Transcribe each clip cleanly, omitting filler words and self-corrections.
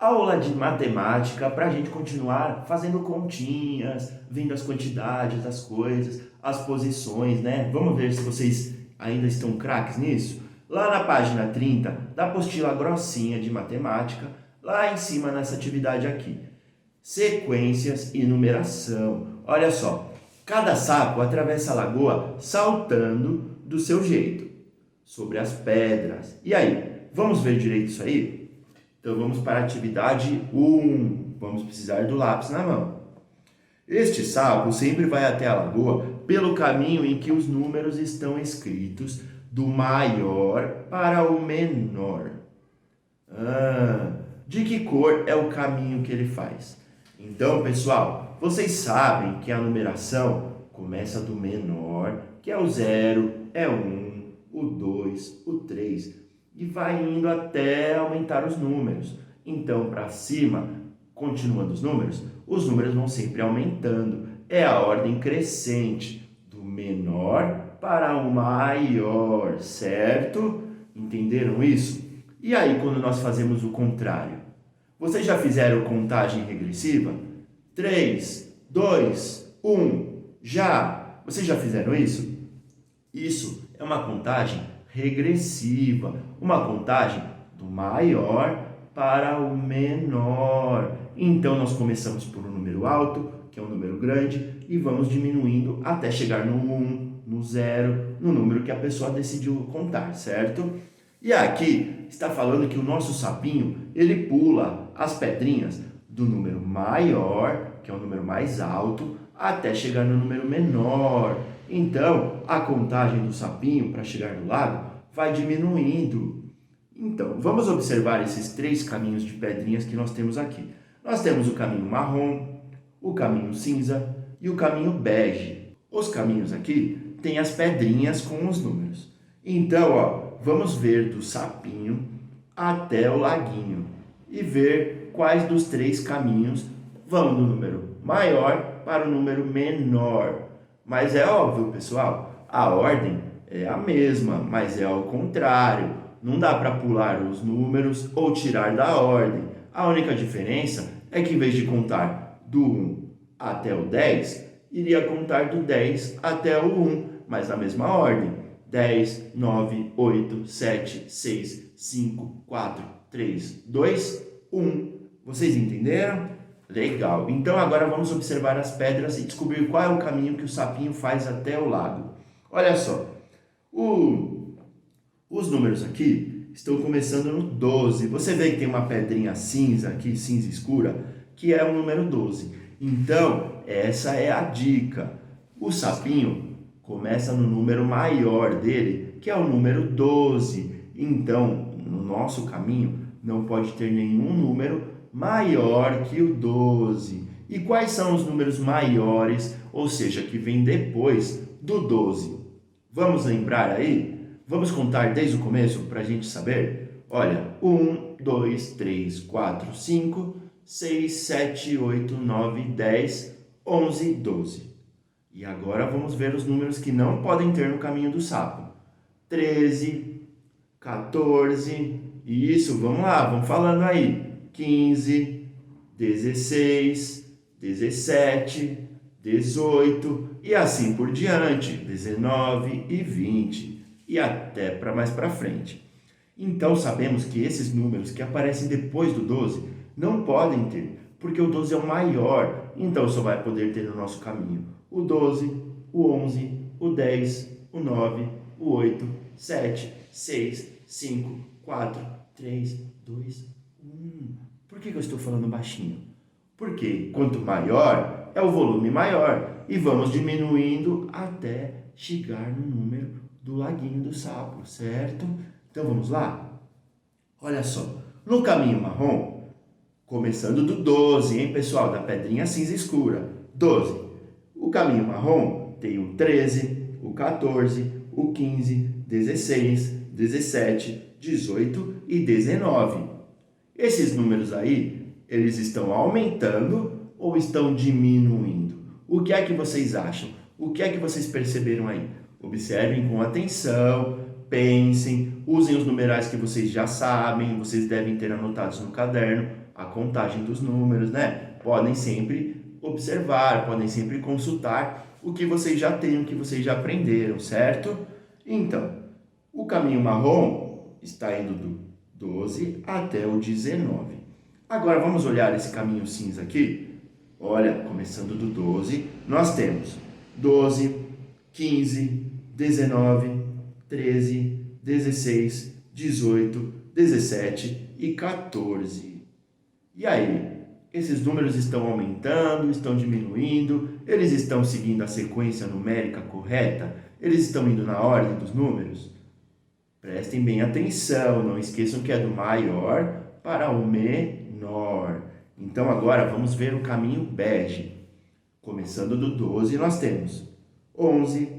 aula de matemática para a gente continuar fazendo continhas, vendo as quantidades das coisas, as posições, né? Vamos ver se vocês ainda estão craques nisso? Lá na página 30 da apostila grossinha de matemática, lá em cima nessa atividade aqui. Sequências e numeração. Olha só, cada sapo atravessa a lagoa saltando do seu jeito, sobre as pedras. E aí, vamos ver direito isso aí? Então vamos para a atividade 1. Vamos precisar do lápis na mão. Este sapo sempre vai até a lagoa pelo caminho em que os números estão escritos do maior para o menor. De que cor é o caminho que ele faz? Então, pessoal, vocês sabem que a numeração começa do menor, que é o 0, é o 1, o 2, o 3, e vai indo até aumentar os números. Então, para cima, continuando os números vão sempre aumentando. É a ordem crescente, do menor para o maior, certo? Entenderam isso? E aí, quando nós fazemos o contrário? Vocês já fizeram contagem regressiva? 3, 2, 1, já! Vocês já fizeram isso? Isso é uma contagem regressiva, uma contagem do maior para o menor. Então, nós começamos por um número alto, que é um número grande, e vamos diminuindo até chegar no 1, no 0, no número que a pessoa decidiu contar, certo? E aqui está falando que o nosso sapinho, ele pula as pedrinhas do número maior, que é o número mais alto, até chegar no número menor. Então, a contagem do sapinho para chegar no lago vai diminuindo. Então, vamos observar esses 3 caminhos de pedrinhas que nós temos aqui. Nós temos o caminho marrom, o caminho cinza e o caminho bege. Os caminhos aqui têm as pedrinhas com os números. Então, vamos ver do sapinho até o laguinho e ver quais dos 3 caminhos vão do número maior para o número menor. Mas é óbvio, pessoal, a ordem é a mesma, mas é ao contrário. Não dá para pular os números ou tirar da ordem. A única diferença é que em vez de contar do 1 até o 10, iria contar do 10 até o 1, mas na mesma ordem. 10, 9, 8, 7, 6, 5, 4, 3, 2, 1. Vocês entenderam? Legal. Então agora vamos observar as pedras e descobrir qual é o caminho que o sapinho faz até o lago. Olha só. Os números aqui estão começando no 12. Você vê que tem uma pedrinha cinza aqui, cinza escura, que é o número 12. Então, essa é a dica. O sapinho começa no número maior dele, que é o número 12. Então, no nosso caminho, não pode ter nenhum número maior que o 12. E quais são os números maiores, ou seja, que vem depois do 12? Vamos lembrar aí? Vamos contar desde o começo para a gente saber? Olha, 1, 2, 3, 4, 5, 6, 7, 8, 9, 10, 11, 12. E agora vamos ver os números que não podem ter no caminho do sapo. 13, 14, isso, vamos lá, vamos falando aí. 15, 16, 17, 18 e assim por diante, 19 e 20 e até para mais para frente. Então sabemos que esses números que aparecem depois do 12 não podem ter, porque o 12 é o maior, então só vai poder ter no nosso caminho o 12, o 11, o 10, o 9, o 8, 7, 6, 5, 4, 3, 2, 1. Por que eu estou falando baixinho? Porque quanto maior é o volume maior e vamos diminuindo até chegar no número do laguinho do sapo, certo? Então vamos lá? Olha só, no caminho marrom, começando do 12, hein, pessoal? Da pedrinha cinza escura. 12. O caminho marrom tem o 13, o 14, o 15, 16, 17, 18 e 19. Esses números aí, eles estão aumentando ou estão diminuindo? O que é que vocês acham? O que é que vocês perceberam aí? Observem com atenção, pensem, usem os numerais que vocês já sabem, vocês devem ter anotados no caderno a contagem dos números, né? Podem sempre observar, podem sempre consultar o que vocês já têm, o que vocês já aprenderam, certo? Então, o caminho marrom está indo do 12 até o 19. Agora vamos olhar esse caminho cinza aqui. Olha, começando do 12, nós temos 12, 15, 19, 13, 16, 18, 17 e 14. E aí, esses números estão aumentando, estão diminuindo, eles estão seguindo a sequência numérica correta? Eles estão indo na ordem dos números? Prestem bem atenção, não esqueçam que é do maior para o menor. Então agora vamos ver o caminho bege. Começando do 12, nós temos 11,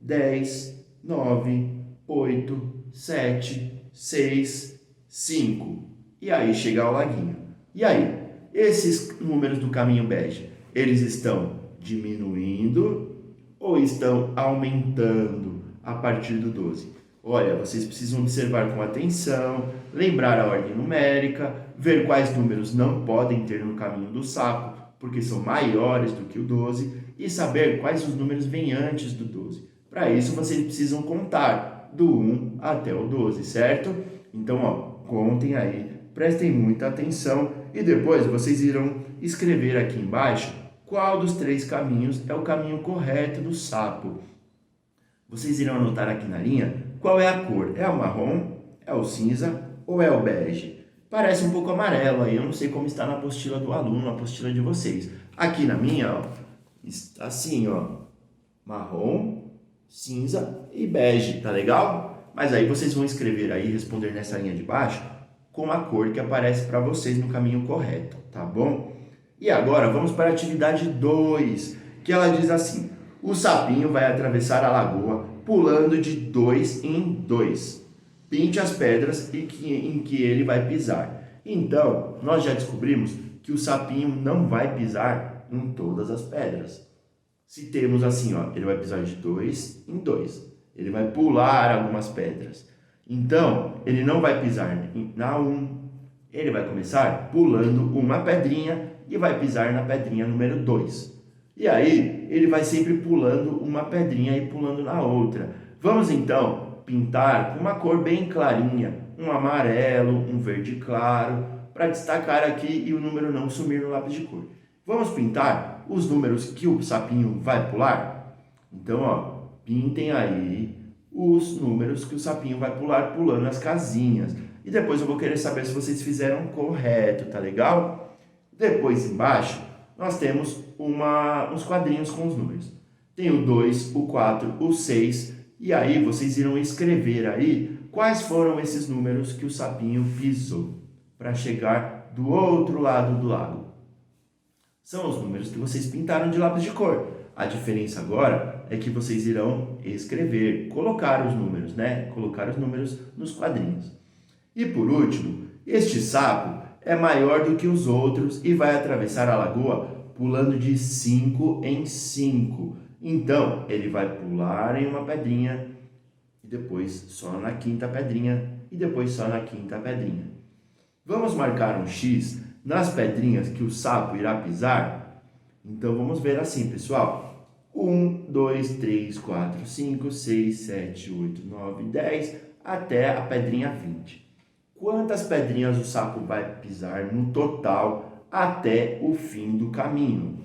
10, 9, 8, 7, 6, 5. E aí chega ao laguinho. E aí, esses números do caminho bege, eles estão diminuindo ou estão aumentando a partir do 12? Olha, vocês precisam observar com atenção, lembrar a ordem numérica, ver quais números não podem ter no caminho do sapo, porque são maiores do que o 12, e saber quais os números vêm antes do 12. Para isso, vocês precisam contar do 1 até o 12, certo? Então, contem aí, prestem muita atenção e depois vocês irão escrever aqui embaixo qual dos 3 caminhos é o caminho correto do sapo. Vocês irão anotar aqui na linha qual é a cor. É o marrom, é o cinza ou é o bege? Parece um pouco amarelo aí, eu não sei como está na apostila do aluno, na apostila de vocês. Aqui na minha, está assim, marrom, cinza e bege, tá legal? Mas aí vocês vão escrever aí, responder nessa linha de baixo, com a cor que aparece para vocês no caminho correto, tá bom? E agora vamos para a atividade 2, que ela diz assim: o sapinho vai atravessar a lagoa pulando de 2 em 2. Pinte as pedras em que ele vai pisar. Então, nós já descobrimos que o sapinho não vai pisar em todas as pedras. Se temos assim, ele vai pisar de 2 em 2. Ele vai pular algumas pedras. Então, ele não vai pisar na 1. Ele vai começar pulando uma pedrinha e vai pisar na pedrinha número 2. E aí, ele vai sempre pulando uma pedrinha e pulando na outra. Vamos então pintar com uma cor bem clarinha, um amarelo, um verde claro, para destacar aqui e o número não sumir no lápis de cor. Vamos pintar os números que o sapinho vai pular? Então, pintem aí os números que o sapinho vai pular, pulando as casinhas. E depois eu vou querer saber se vocês fizeram correto, tá legal? Depois, embaixo, nós temos uns quadrinhos com os números. Tem o 2, o 4, o 6, e aí vocês irão escrever aí quais foram esses números que o sapinho pisou para chegar do outro lado do lago. São os números que vocês pintaram de lápis de cor. A diferença agora é que vocês irão escrever, colocar os números, né? Colocar os números nos quadrinhos. E por último, este sapo é maior do que os outros e vai atravessar a lagoa pulando de 5 em 5. Então, ele vai pular em uma pedrinha, e depois só na quinta pedrinha, e depois só na quinta pedrinha. Vamos marcar um X nas pedrinhas que o sapo irá pisar? Então, vamos ver assim, pessoal. 1, 2, 3, 4, 5, 6, 7, 8, 9, 10, até a pedrinha 20. Quantas pedrinhas o sapo vai pisar no total até o fim do caminho?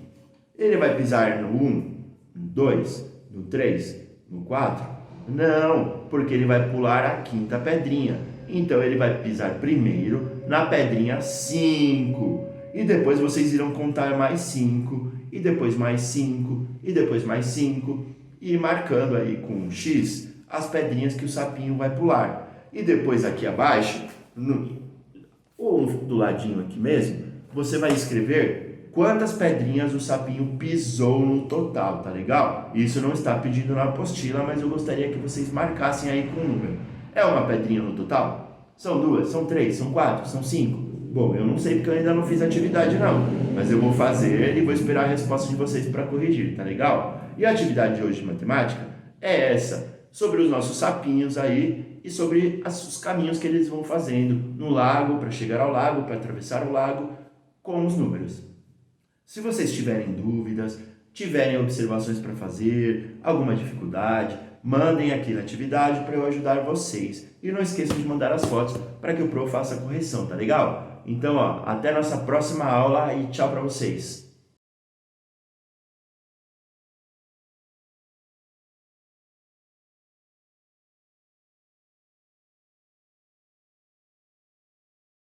Ele vai pisar no 1, no 2, no 3, no 4? Não, porque ele vai pular a quinta pedrinha. Então, ele vai pisar primeiro na pedrinha 5. E depois vocês irão contar mais 5, e depois mais 5, e depois mais 5, e ir marcando aí com um X as pedrinhas que o sapinho vai pular. E depois aqui abaixo, ou do ladinho aqui mesmo, você vai escrever quantas pedrinhas o sapinho pisou no total, tá legal? Isso não está pedido na apostila, mas eu gostaria que vocês marcassem aí com o número. É uma pedrinha no total? São 2, são 3, são 4, são 5? Bom, eu não sei porque eu ainda não fiz a atividade não, mas eu vou fazer e vou esperar a resposta de vocês para corrigir, tá legal? E a atividade de hoje de matemática é essa, sobre os nossos sapinhos aí e sobre os caminhos que eles vão fazendo no lago, para chegar ao lago, para atravessar o lago, com os números. Se vocês tiverem dúvidas, tiverem observações para fazer, alguma dificuldade, mandem aqui na atividade para eu ajudar vocês. E não esqueçam de mandar as fotos para que o Pro faça a correção, tá legal? Então, até a nossa próxima aula e tchau para vocês!